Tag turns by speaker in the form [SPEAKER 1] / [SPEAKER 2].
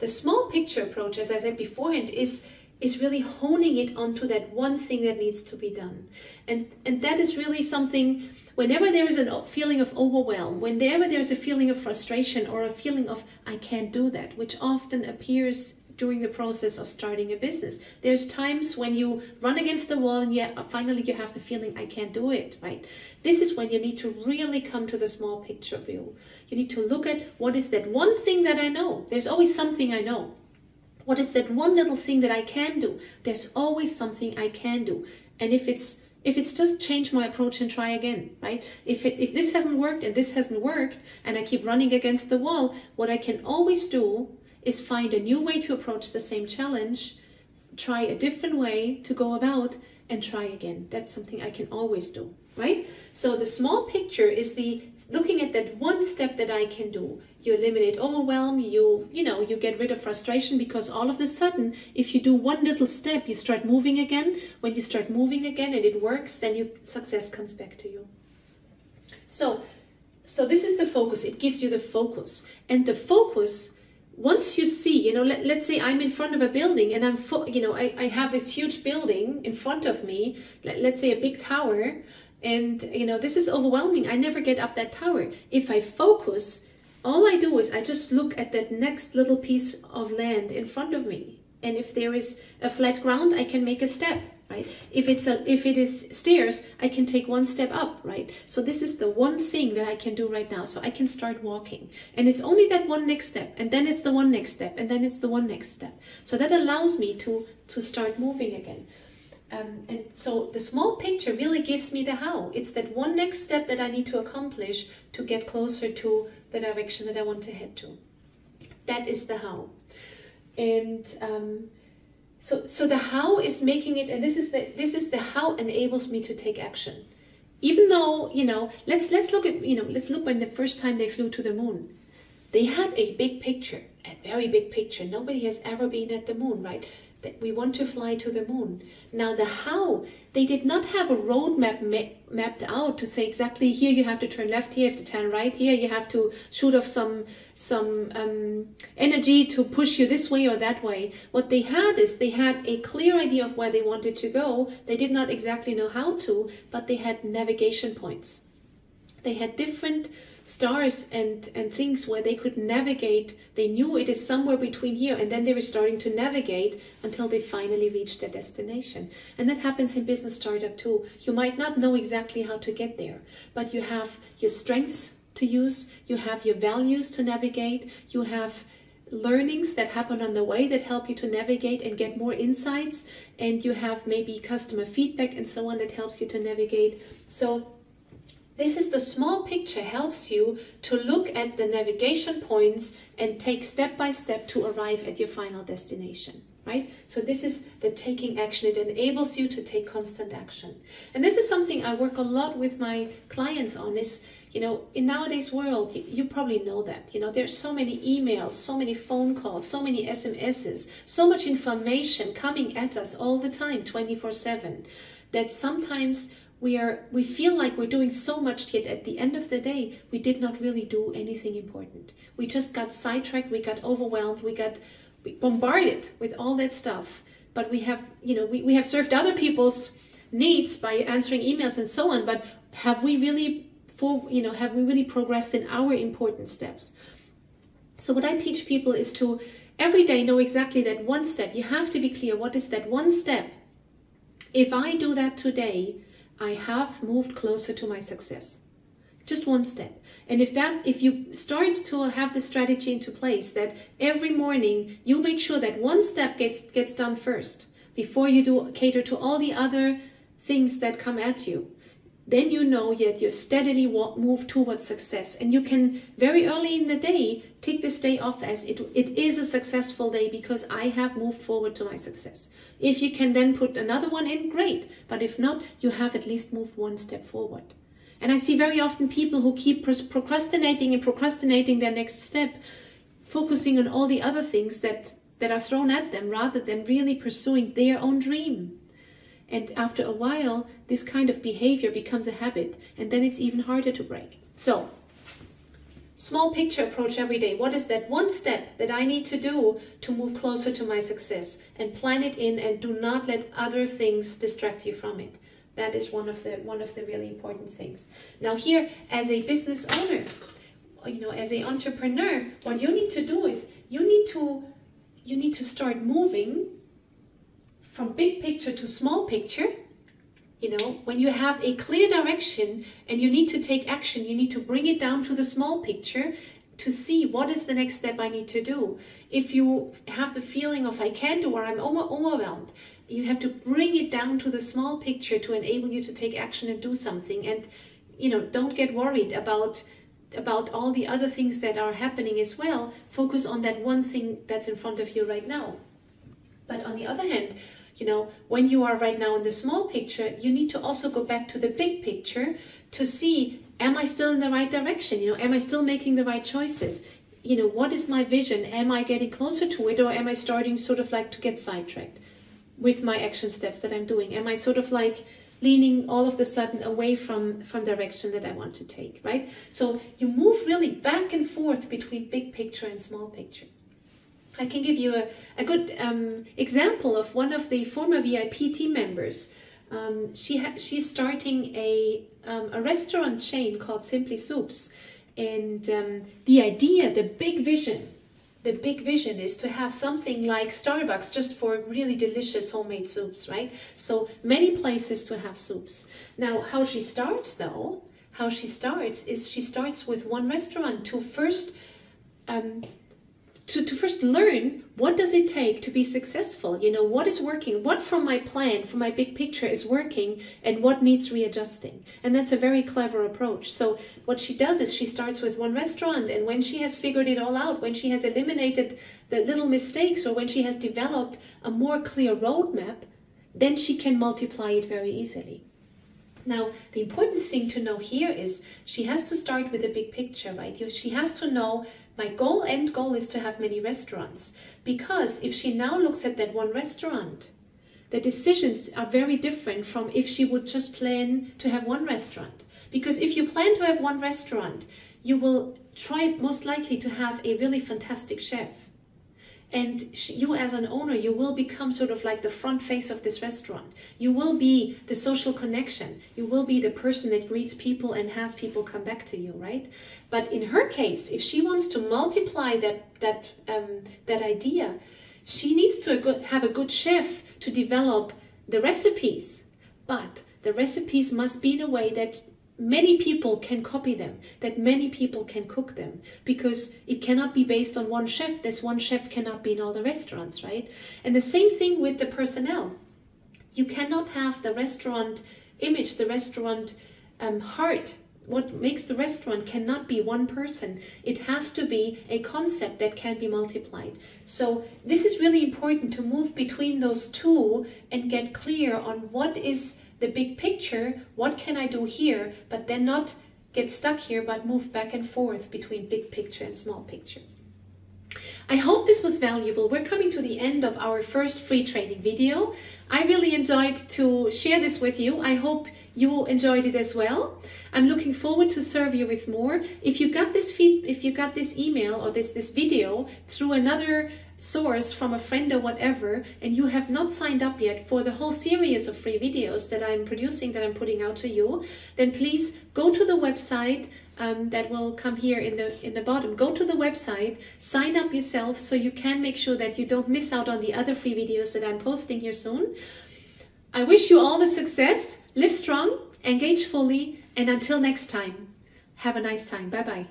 [SPEAKER 1] The small picture approach, as I said beforehand, is really honing it onto that one thing that needs to be done. And that is really something, whenever there is a feeling of overwhelm, whenever there's a feeling of frustration or a feeling of I can't do that, which often appears during the process of starting a business. There's times when you run against the wall and finally you have the feeling I can't do it, right? This is when you need to really come to the small picture view. You need to look at what is that one thing that I know. There's always something I know. What is that one little thing that I can do? There's always something I can do. And if it's just change my approach and try again, right? If this hasn't worked and this hasn't worked and I keep running against the wall, what I can always do is find a new way to approach the same challenge, try a different way to go about and try again. That's something I can always do, right? So the small picture is looking at that one step that I can do. You eliminate overwhelm, you get rid of frustration, because all of a sudden, if you do one little step, you start moving again. When you start moving again and it works, then success comes back to you. So this is the focus. It gives you the focus. And the focus, once you see, let's say I'm in front of a building and I have this huge building in front of me, let's say a big tower, and this is overwhelming. I never get up that tower. If I focus, all I do is I just look at that next little piece of land in front of me. And if there is a flat ground, I can make a step, right? If it is stairs, I can take one step up, right? So this is the one thing that I can do right now. So I can start walking. And it's only that one next step. And then it's the one next step. And then it's the one next step. So that allows me to start moving again. And so the small picture really gives me the how. It's that one next step that I need to accomplish to get closer to the direction that I want to head to. That is the how. And so the how is making it, and this is the how enables me to take action. Even though, let's look when the first time they flew to the moon. They had a big picture, a very big picture. Nobody has ever been at the moon, right? That we want to fly to the moon. Now the how, they did not have a roadmap mapped out to say exactly here you have to turn left, here you have to turn right, here you have to shoot off some energy to push you this way or that way. What they had is they had a clear idea of where they wanted to go. They did not exactly know how to, but they had navigation points. They had different stars and things where they could navigate. They knew it is somewhere between here, and then they were starting to navigate until they finally reached their destination. And that happens in business startup too. You might not know exactly how to get there, but you have your strengths to use, you have your values to navigate, you have learnings that happen on the way that help you to navigate and get more insights, and you have maybe customer feedback and so on that helps you to navigate. So this is the small picture, helps you to look at the navigation points and take step by step to arrive at your final destination, right? So this is the taking action. It enables you to take constant action. And this is something I work a lot with my clients on is, in nowadays world, you probably know that, there's so many emails, so many phone calls, so many SMSs, so much information coming at us all the time, 24/7, that sometimes we feel like we're doing so much, yet at the end of the day, we did not really do anything important. We just got sidetracked, we got overwhelmed, we bombarded with all that stuff. But we have, we have served other people's needs by answering emails and so on. But have we really progressed in our important steps? So what I teach people is to every day know exactly that one step. You have to be clear, what is that one step? If I do that today, I have moved closer to my success. Just one step. And if you start to have the strategy into place that every morning you make sure that one step gets done first before you cater to all the other things that come at you, then you know that you steadily move towards success. And you can very early in the day tick this day off as it is a successful day because I have moved forward to my success. If you can then put another one in, great. But if not, you have at least moved one step forward. And I see very often people who keep procrastinating their next step, focusing on all the other things that are thrown at them rather than really pursuing their own dream. And after a while, this kind of behavior becomes a habit, and then it's even harder to break. So small picture approach every day. What is that one step that I need to do to move closer to my success? And plan it in, and do not let other things distract you from it. That is one of the really important things. Now here, as a business owner, as an entrepreneur, what you need to do is you need to start moving from big picture to small picture. When you have a clear direction and you need to take action, you need to bring it down to the small picture to see what is the next step I need to do. If you have the feeling of I can't do or I'm overwhelmed, you have to bring it down to the small picture to enable you to take action and do something. And don't get worried about all the other things that are happening as well. Focus on that one thing that's in front of you right now. But on the other hand, when you are right now in the small picture, you need to also go back to the big picture to see, am I still in the right direction? Am I still making the right choices? What is my vision? Am I getting closer to it, or am I starting sort of like to get sidetracked with my action steps that I'm doing? Am I sort of like leaning all of a sudden away from direction that I want to take, right? So you move really back and forth between big picture and small picture. I can give you a good example of one of the former VIP team members. She's starting a restaurant chain called Simply Soups. And the idea, the big vision is to have something like Starbucks just for really delicious homemade soups, right? So many places to have soups. Now, how she starts is she starts with one restaurant to first to first learn what does it take to be successful. What is working, what from my plan, from my big picture is working, and what needs readjusting. And that's a very clever approach. So what she does is she starts with one restaurant, and when she has figured it all out, when she has eliminated the little mistakes, or when she has developed a more clear roadmap, then she can multiply it very easily. Now, the important thing to know here is she has to start with a big picture, right? She has to know my end goal is to have many restaurants. Because if she now looks at that one restaurant, the decisions are very different from if she would just plan to have one restaurant. Because if you plan to have one restaurant, you will try most likely to have a really fantastic chef. And you as an owner, you will become sort of like the front face of this restaurant. You will be the social connection. You will be the person that greets people and has people come back to you, right? But in her case, if she wants to multiply that idea, she needs to have a good chef to develop the recipes. But the recipes must be in a way that many people can copy them, that many people can cook them, because it cannot be based on one chef. This one chef cannot be in all the restaurants, right? And the same thing with the personnel. You cannot have the restaurant image, the restaurant heart. What makes the restaurant cannot be one person. It has to be a concept that can be multiplied. So this is really important to move between those two and get clear on what is the big picture, what can I do here, but then not get stuck here, but move back and forth between big picture and small picture. I hope this was valuable. We're coming to the end of our first free training video. I really enjoyed to share this with you. I hope you enjoyed it as well. I'm looking forward to serve you with more. If you got this email or this video through another source from a friend or whatever, and you have not signed up yet for the whole series of free videos that I'm producing, that I'm putting out to you, then please go to the website that will come here in the bottom. Go to the website, sign up yourself so you can make sure that you don't miss out on the other free videos that I'm posting here soon. I wish you all the success. Live strong, engage fully, and until next time, have a nice time. Bye-bye.